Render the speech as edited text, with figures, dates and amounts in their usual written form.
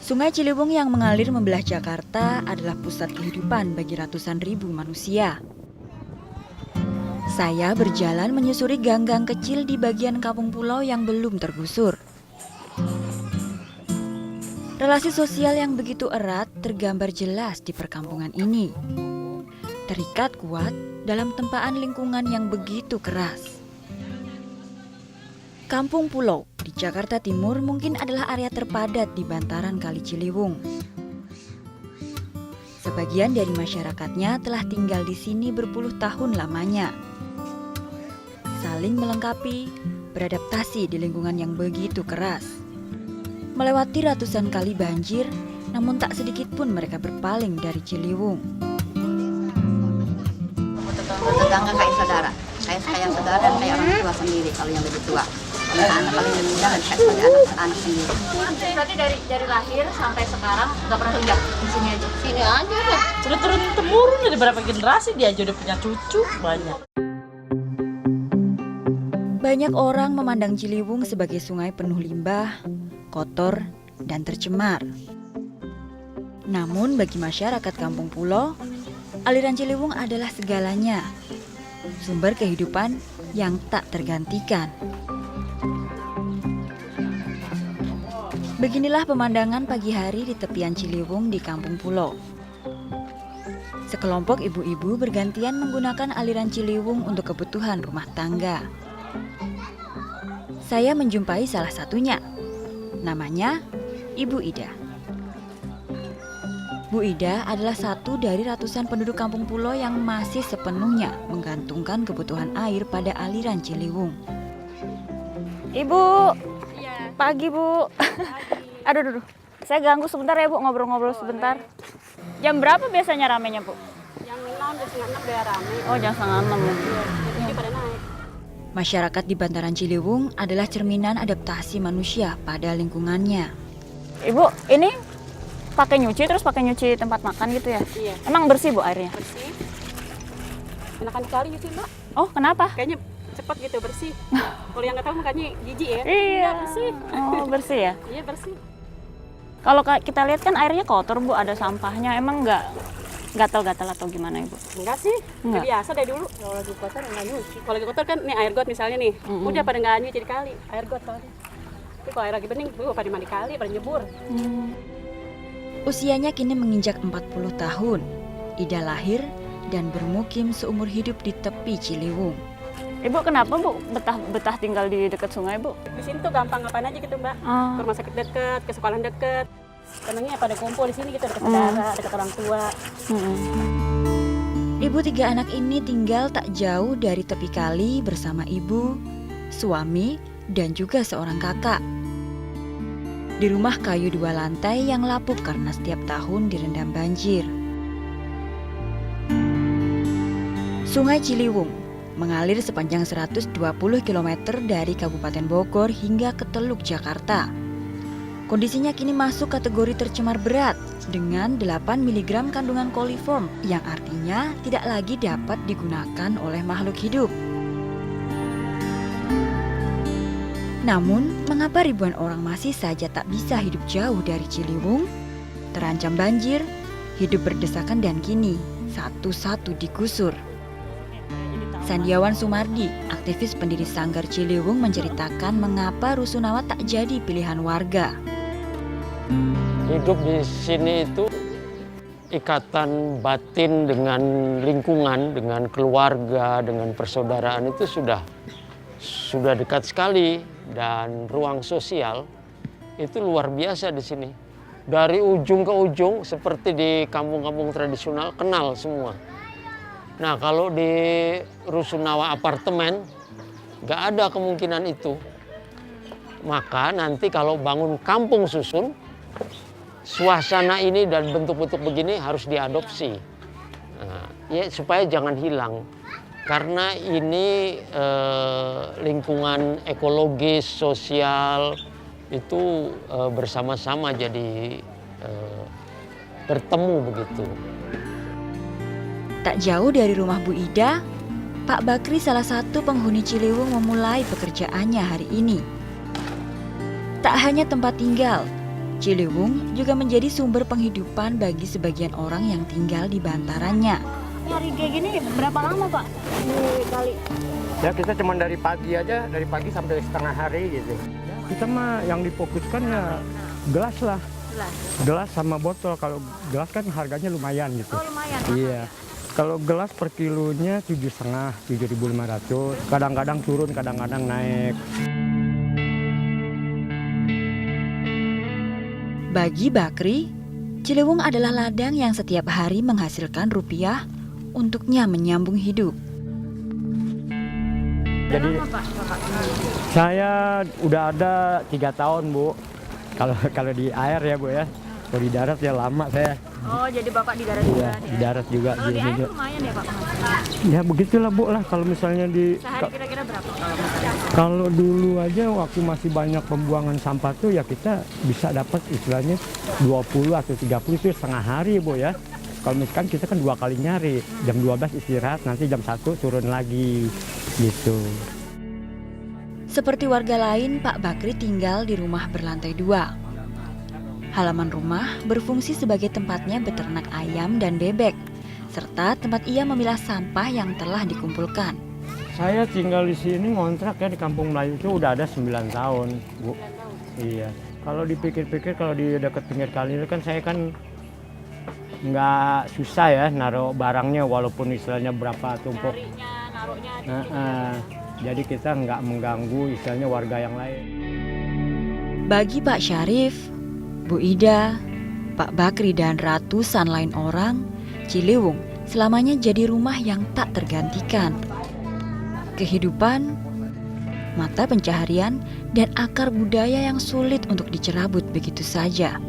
Sungai Ciliwung yang mengalir membelah Jakarta adalah pusat kehidupan bagi ratusan ribu manusia. Saya berjalan menyusuri gang-gang kecil di bagian kampung pulau yang belum tergusur. Relasi sosial yang begitu erat tergambar jelas di perkampungan ini. Terikat kuat dalam tempaan lingkungan yang begitu keras. Kampung Pulau di Jakarta Timur mungkin adalah area terpadat di bantaran Kali Ciliwung. Sebagian dari masyarakatnya telah tinggal di sini berpuluh tahun lamanya. Saling melengkapi, beradaptasi di lingkungan yang begitu keras. Melewati ratusan kali banjir, namun tak sedikit pun mereka berpaling dari Ciliwung. Tetangga kayak saudara, kayak saudara dan kayak orang tua sendiri kalau yang lebih tua. Kalau anak paling lebih muda kayak sebagai anak sendiri. Berarti dari lahir sampai sekarang nggak pernah tinggal di sini aja? Sini aja deh. Sudah turun temurun dari berapa generasi dia aja udah punya cucu banyak. Banyak orang memandang Ciliwung sebagai sungai penuh limbah, kotor, dan tercemar. Namun bagi masyarakat Kampung Pulau, aliran Ciliwung adalah segalanya, sumber kehidupan yang tak tergantikan. Beginilah pemandangan pagi hari di tepian Ciliwung di Kampung Pulau. Sekelompok ibu-ibu bergantian menggunakan aliran Ciliwung untuk kebutuhan rumah tangga. Saya menjumpai salah satunya. Namanya Ibu Ida. Bu Ida adalah satu dari ratusan penduduk Kampung Pulau yang masih sepenuhnya menggantungkan kebutuhan air pada aliran Ciliwung. Ibu, pagi Bu. Aduh, saya ganggu sebentar ya Bu, ngobrol-ngobrol sebentar. Jam berapa biasanya ramenya Bu? Jam 6, jam setengah 6 udah rame. Oh, jam setengah 6 ya. Jadi pada naik. Masyarakat di bantaran Ciliwung adalah cerminan adaptasi manusia pada lingkungannya. Ibu, ini pakai nyuci terus pakai nyuci tempat makan gitu ya? Iya. Emang bersih Bu airnya? Bersih. Enakan sekali sih Mbak. Oh, kenapa? Kayaknya cepat gitu bersih. Kalau yang nggak tahu makanya jijik ya. Iya. Bersih. Oh, bersih ya? Iya bersih. Kalau kita lihat kan airnya kotor Bu, ada sampahnya. Emang nggak gatal-gatal atau gimana Ibu? Enggak sih. Enggak. Udah biasa dari dulu. Kalau lagi kotor nggak nyuci. Kalau lagi kotor kan nih air got misalnya nih. Udah pada nggak nyuci di kali. Air got soalnya. Tapi kalau air lagi bening, pada mandi kali, pada nyebur. Usianya kini menginjak 40 tahun. Ida lahir dan bermukim seumur hidup di tepi Ciliwung. Ibu kenapa Bu betah tinggal di dekat sungai Bu? Di sini tuh gampang ngapain aja gitu Mbak. Ke rumah sakit deket, ke sekolah deket. Senangnya pada kumpul di sini gitu, dekat saudara, dekat orang tua. Ibu tiga anak ini tinggal tak jauh dari tepi kali bersama ibu, suami, dan juga seorang kakak. Di rumah kayu 2 lantai yang lapuk karena setiap tahun direndam banjir. Sungai Ciliwung mengalir sepanjang 120 km dari Kabupaten Bogor hingga ke Teluk Jakarta. Kondisinya kini masuk kategori tercemar berat dengan 8 mg kandungan koliform yang artinya tidak lagi dapat digunakan oleh makhluk hidup. Namun, mengapa ribuan orang masih saja tak bisa hidup jauh dari Ciliwung? Terancam banjir, hidup berdesakan dan kini satu-satu digusur. Sandiawan Sumardi, aktivis pendiri Sanggar Ciliwung menceritakan mengapa rusunawa tak jadi pilihan warga. Hidup di sini itu ikatan batin dengan lingkungan, dengan keluarga, dengan persaudaraan itu sudah dekat sekali, dan ruang sosial itu luar biasa di sini. Dari ujung ke ujung seperti di kampung-kampung tradisional kenal semua. Nah, kalau di rusunawa apartemen nggak ada kemungkinan itu. Maka nanti kalau bangun kampung susun, suasana ini dan bentuk-bentuk begini harus diadopsi. Nah, ya supaya jangan hilang. Karena ini lingkungan ekologis, sosial itu bersama-sama jadi bertemu begitu. Tak jauh dari rumah Bu Ida, Pak Bakri salah satu penghuni Ciliwung memulai pekerjaannya hari ini. Tak hanya tempat tinggal, Ciliwung juga menjadi sumber penghidupan bagi sebagian orang yang tinggal di bantarannya. Nyari kayak gini berapa lama Pak? Ini kali. Ya kita cuma dari pagi aja, dari pagi sampai setengah hari gitu. Kita mah yang difokuskan ya gelas lah. Gelas sama botol. Kalau gelas kan harganya lumayan gitu. Oh lumayan. Iya. Kalau gelas per kilonya 7,5, 7.500. Kadang-kadang turun, kadang-kadang naik. Bagi Bakri, Ciliwung adalah ladang yang setiap hari menghasilkan rupiah untuknya menyambung hidup. Jadi saya udah ada 3 tahun Bu. Kalau di air ya Bu ya. Kalau di darat ya lama saya. Oh jadi Bapak di darat juga? Iya, di darat juga. Kalau di air lumayan ya Pak penghasilannya? Ya begitulah Bu lah kalau misalnya di... Sehari kira-kira berapa? Kalau dulu aja waktu masih banyak pembuangan sampah tuh ya kita bisa dapat istilahnya 20 atau 30 itu setengah hari Bu ya. Kalau misalkan kita kan 2 kali nyari, jam 12 istirahat, nanti jam 1 turun lagi gitu. Seperti warga lain, Pak Bakri tinggal di rumah berlantai 2. Halaman rumah berfungsi sebagai tempatnya beternak ayam dan bebek, serta tempat ia memilah sampah yang telah dikumpulkan. Saya tinggal di sini ngontrak ya di Kampung Melayu itu udah ada 9 tahun, Bu. Iya. Kalau dipikir-pikir kalau di dekat pinggir kali itu kan saya kan nggak susah ya naruh barangnya walaupun istilahnya berapa tumpuk. Jadi kita nggak mengganggu istilahnya warga yang lain. Bagi Pak Syarif, Bu Ida, Pak Bakri dan ratusan lain orang, Ciliwung selamanya jadi rumah yang tak tergantikan. Kehidupan, mata pencaharian, dan akar budaya yang sulit untuk dicerabut begitu saja.